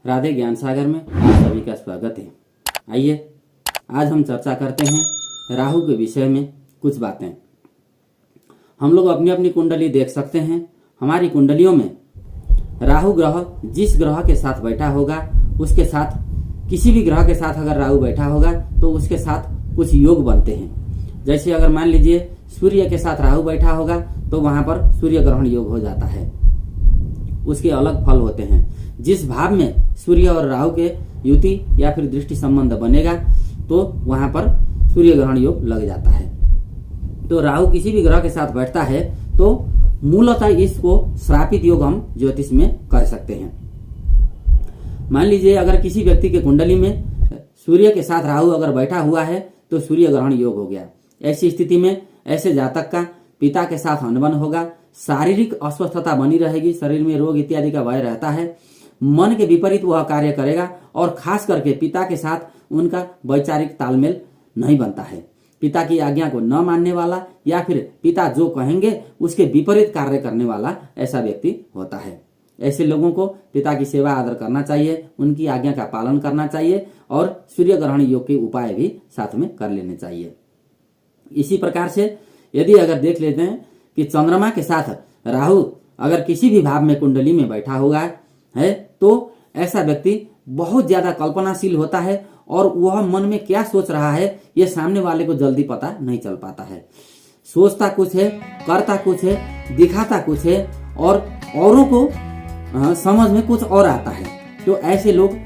राधे ज्ञान सागर में आप सभी का स्वागत है। आइए आज हम चर्चा करते हैं राहु के विषय में कुछ बातें। हम लोग अपनी अपनी कुंडली देख सकते हैं। हमारी कुंडलियों में राहु ग्रह जिस ग्रह के साथ बैठा होगा उसके साथ, किसी भी ग्रह के साथ अगर राहु बैठा होगा तो उसके साथ कुछ योग बनते हैं। जैसे अगर मान लीजिए सूर्य के साथ राहु बैठा होगा तो वहां पर सूर्य ग्रहण योग हो जाता है, उसके अलग फल होते हैं। जिस भाव में सूर्य और राहु के युति या फिर दृष्टि संबंध बनेगा तो वहां पर सूर्य ग्रहण योग लग जाता है। तो राहु किसी भी ग्रह के साथ बैठता है तो मूलतः इसको श्रापित योग हम ज्योतिष में कह सकते हैं। मान लीजिए अगर किसी व्यक्ति के कुंडली में सूर्य के साथ राहु अगर बैठा हुआ है तो सूर्य ग्रहण योग हो गया। ऐसी स्थिति में ऐसे जातक का पिता के साथ अनबन होगा, शारीरिक अस्वस्थता बनी रहेगी, शरीर में रोग इत्यादि का भय रहता है, मन के विपरीत वह कार्य करेगा और खास करके पिता के साथ उनका वैचारिक तालमेल नहीं बनता है। पिता की आज्ञा को न मानने वाला या फिर पिता जो कहेंगे उसके विपरीत कार्य करने वाला ऐसा व्यक्ति होता है। ऐसे लोगों को पिता की सेवा आदर करना चाहिए, उनकी आज्ञा का पालन करना चाहिए और सूर्य ग्रहण योग के उपाय भी साथ में कर लेने चाहिए। इसी प्रकार से यदि अगर देख लेते हैं कि चंद्रमा के साथ राहु अगर किसी भी भाव में कुंडली में बैठा हुआ है तो ऐसा व्यक्ति बहुत ज्यादा कल्पनाशील होता है और वह मन में क्या सोच रहा है ये सामने वाले को जल्दी पता नहीं चल पाता है। सोचता कुछ है, करता कुछ है, दिखाता कुछ है और औरों को समझ में कुछ और आता है। तो ऐसे लोग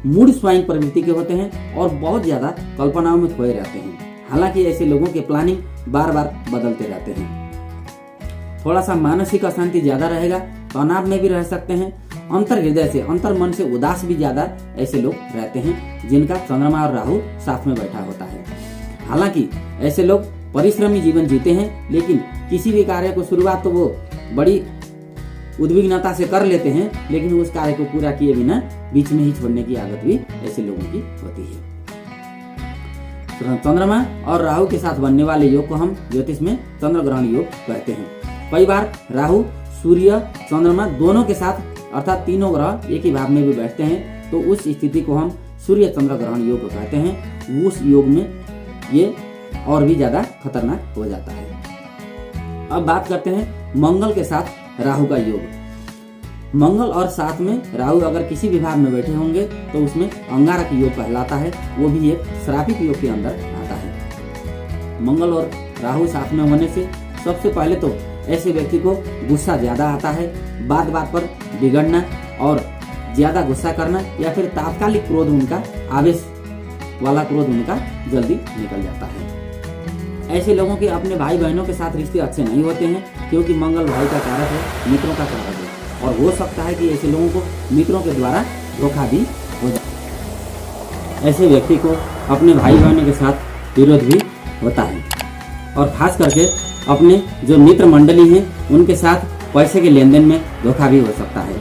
मूड स्वाइंग प्रवृत्ति के होते हैं और बहुत ज्यादा कल्पनाओं में खोए रहते हैं। हालांकि ऐसे लोगों के प्लानिंग बार बार बदलते रहते हैं। थोड़ा सा मानसिक अशांति ज्यादा रहेगा, तनाव में भी रह सकते हैं, अंतर हृदय से, अंतर मन से उदास भी ज्यादा ऐसे लोग रहते हैं जिनका चंद्रमा और राहु साथ में बैठा होता है। हालांकि ऐसे लोग परिश्रमी जीवन जीते हैं, लेकिन किसी भी कार्य को शुरुआत तो वो बड़ी उद्विग्नता से कर लेते हैं, लेकिन उस कार्य को पूरा किए बिना बीच में ही छोड़ने की आदत भी ऐसे लोगों की होती है। चंद्रमा और राहु के साथ बनने वाले योग को हम ज्योतिष में चंद्र ग्रहण योग कहते हैं। कई बार राहु, सूर्य, चंद्रमा दोनों के साथ अर्थात तीनों ग्रह एक ही भाव में भी बैठते हैं तो उस स्थिति को हम सूर्य चंद्र ग्रहण योग कहते हैं। उस योग में ये और भी ज्यादा खतरनाक हो जाता है। अब बात करते हैं मंगल के साथ राहु का योग। मंगल और साथ में राहु अगर किसी भी भाव में बैठे होंगे तो उसमें अंगारक योग कहलाता है, वो भी एक श्रापित योग के अंदर आता है। मंगल और राहु साथ में होने से सबसे पहले तो ऐसे व्यक्ति को गुस्सा ज्यादा आता है, बात बात पर बिगड़ना और ज्यादा गुस्सा करना या फिर तात्कालिक क्रोध, उनका आवेश वाला क्रोध उनका जल्दी निकल जाता है। ऐसे लोगों के अपने भाई बहनों के साथ रिश्ते अच्छे नहीं होते हैं क्योंकि मंगल भाई का कारक है, मित्रों का कारक है और हो सकता है कि ऐसे लोगों को मित्रों के द्वारा धोखा भी हो जाए। ऐसे व्यक्ति को अपने भाई बहनों के साथ विरोध भी होता है और खास करके अपने जो मित्र मंडली हैं उनके साथ पैसे के लेन देन में धोखा भी हो सकता है।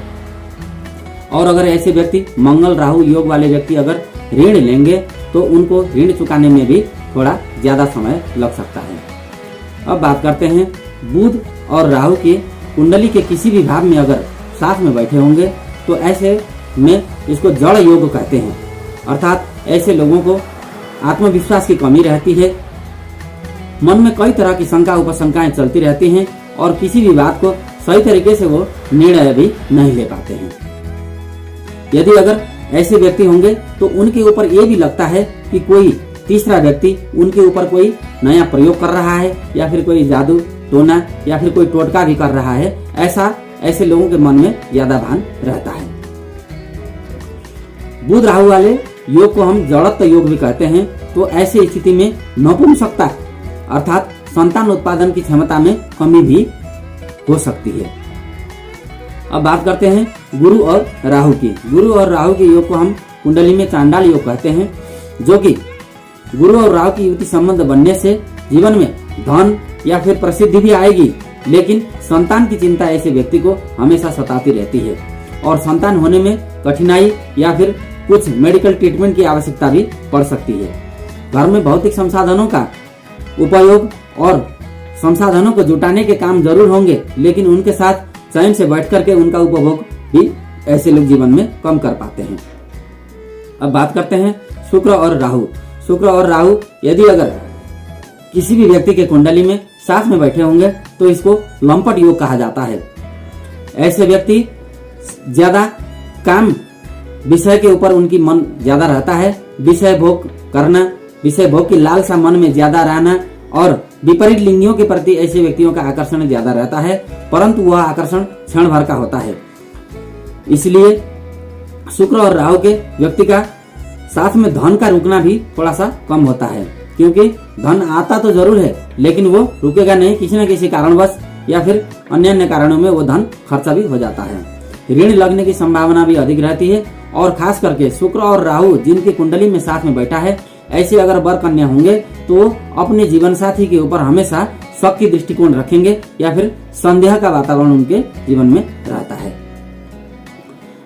और अगर ऐसे व्यक्ति मंगल राहु योग वाले व्यक्ति अगर ऋण लेंगे तो उनको ऋण चुकाने में भी थोड़ा ज्यादा समय लग सकता है। अब बात करते हैं बुध और राहु के कुंडली के किसी भी भाव में अगर साथ में बैठे होंगे तो ऐसे में इसको जड़ योग कहते हैं। अर्थात ऐसे लोगों को आत्मविश्वास की कमी रहती है, मन में कई तरह की शंका उपशंकाएं चलती रहती हैं और किसी भी बात को सही तरीके से वो निर्णय भी नहीं ले पाते हैं। यदि अगर ऐसे व्यक्ति होंगे तो उनके ऊपर ये भी लगता है कि कोई तीसरा व्यक्ति उनके ऊपर कोई नया प्रयोग कर रहा है या फिर कोई जादू टोना या फिर कोई टोटका भी कर रहा है, ऐसा ऐसे लोगों के मन में ज्यादा भान रहता है। बुध राहु वाले योग को हम जड़त्व योग भी कहते हैं। तो ऐसी स्थिति में नपुंसकता अर्थात संतान उत्पादन की क्षमता में कमी भी हो सकती है। अब बात करते हैं गुरु और राहु की। गुरु और राहु के योग को हम कुंडली में चांडाल योग कहते हैं, जो कि गुरु और राहु की युति संबंध बनने से जीवन में धन या फिर प्रसिद्धि भी आएगी, लेकिन संतान की चिंता ऐसे व्यक्ति को हमेशा सताती रहती है और संतान होने में कठिनाई या फिर कुछ मेडिकल ट्रीटमेंट की आवश्यकता भी पड़ सकती है। घर में भौतिक संसाधनों का उपयोग और संसाधनों को जुटाने के काम जरूर होंगे, लेकिन उनके साथ चैन से बैठ करके उनका उपभोग भी ऐसे लोग जीवन में कम कर पाते हैं। अब बात करते हैं शुक्र और राहु। शुक्र और राहु यदि अगर किसी भी व्यक्ति के कुंडली में साथ में बैठे होंगे तो इसको लंपट योग कहा जाता है। ऐसे व्यक्ति ज्यादा काम विषय के ऊपर उनकी मन ज्यादा रहता है, विषय भोग करना, विषय भोग की लालसा मन में ज्यादा रहना और विपरीत लिंगियों के प्रति ऐसे व्यक्तियों का आकर्षण ज्यादा रहता है, परंतु वह आकर्षण क्षण भर का होता है। इसलिए शुक्र और राहु के व्यक्ति का साथ में धन का रुकना भी थोड़ा सा कम होता है, क्योंकि धन आता तो जरूर है लेकिन वो रुकेगा नहीं, किसी न किसी कारणवश या फिर अन्य कारणों में वो धन खर्चा भी हो जाता है। ऋण लगने की संभावना भी अधिक रहती है और खास करके शुक्र और राहु जिनकी कुंडली में साथ में बैठा है, ऐसे अगर वर कन्या होंगे तो अपने जीवन साथी के ऊपर हमेशा शक की दृष्टिकोण रखेंगे या फिर संदेह का वातावरण उनके जीवन में रहता है।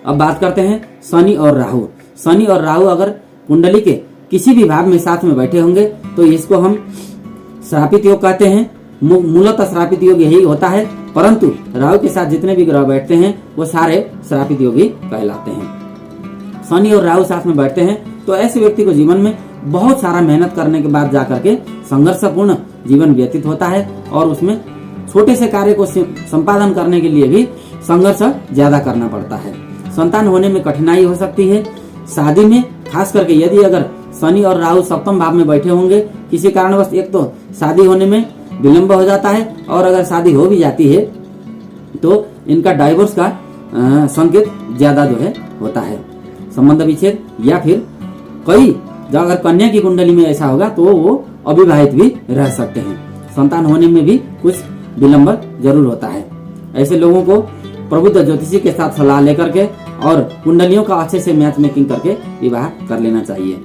अब बात करते हैं शनि और राहु। शनि और राहु अगर कुंडली के किसी भी भाव में साथ में बैठे होंगे तो इसको हम श्रापित योग कहते हैं। मूलतः श्रापित योग यही होता है, परंतु राहु के साथ जितने भी ग्रह बैठते हैं वो सारे श्रापित योग ही कहलाते हैं। शनि और राहु साथ में बैठते हैं तो ऐसे व्यक्ति को जीवन में बहुत सारा मेहनत करने के बाद जाकर के संघर्षपूर्ण जीवन व्यतीत होता है और उसमें छोटे से कार्य को संपादन करने के लिए भी संघर्ष ज्यादा करना पड़ता है। संतान होने में कठिनाई हो सकती है। शादी में खास करके यदि अगर शनि और राहु सप्तम भाव में बैठे होंगे, किसी कारणवश एक तो शादी होने में विलंब हो जाता है और अगर शादी हो भी जाती है तो इनका डाइवोर्स का संकेत ज्यादा जो है होता है, संबंध विच्छेद, या फिर कई अगर कन्या की कुंडली में ऐसा होगा तो वो अविवाहित भी रह सकते हैं। संतान होने में भी कुछ विलंब जरूर होता है। ऐसे लोगों को प्रबुद्ध ज्योतिषी के साथ सलाह लेकर के और कुंडलियों का अच्छे से मैच मेकिंग करके विवाह कर लेना चाहिए।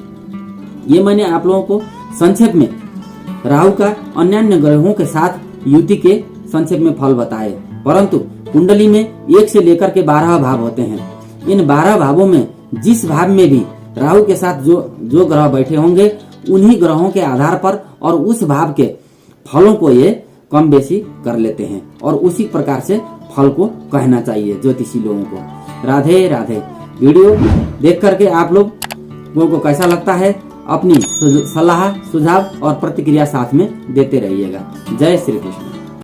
ये मैंने आप लोगों को संक्षेप में राहु का अन्य ग्रहों के साथ युति के संक्षेप में फल बताए, परंतु कुंडली में 1 से लेकर के 12 भाव होते हैं। इन 12 भावों में जिस भाव में भी राहु के साथ जो ग्रह बैठे होंगे उन्हीं ग्रहों के आधार पर और उस भाव के फलों को ये कम बेसी कर लेते हैं और उसी प्रकार से फल को कहना चाहिए ज्योतिषी लोगों को। राधे राधे। वीडियो देख करके आप लोगों को कैसा लगता है अपनी सलाह, सुझाव और प्रतिक्रिया साथ में देते रहिएगा। जय श्री कृष्ण।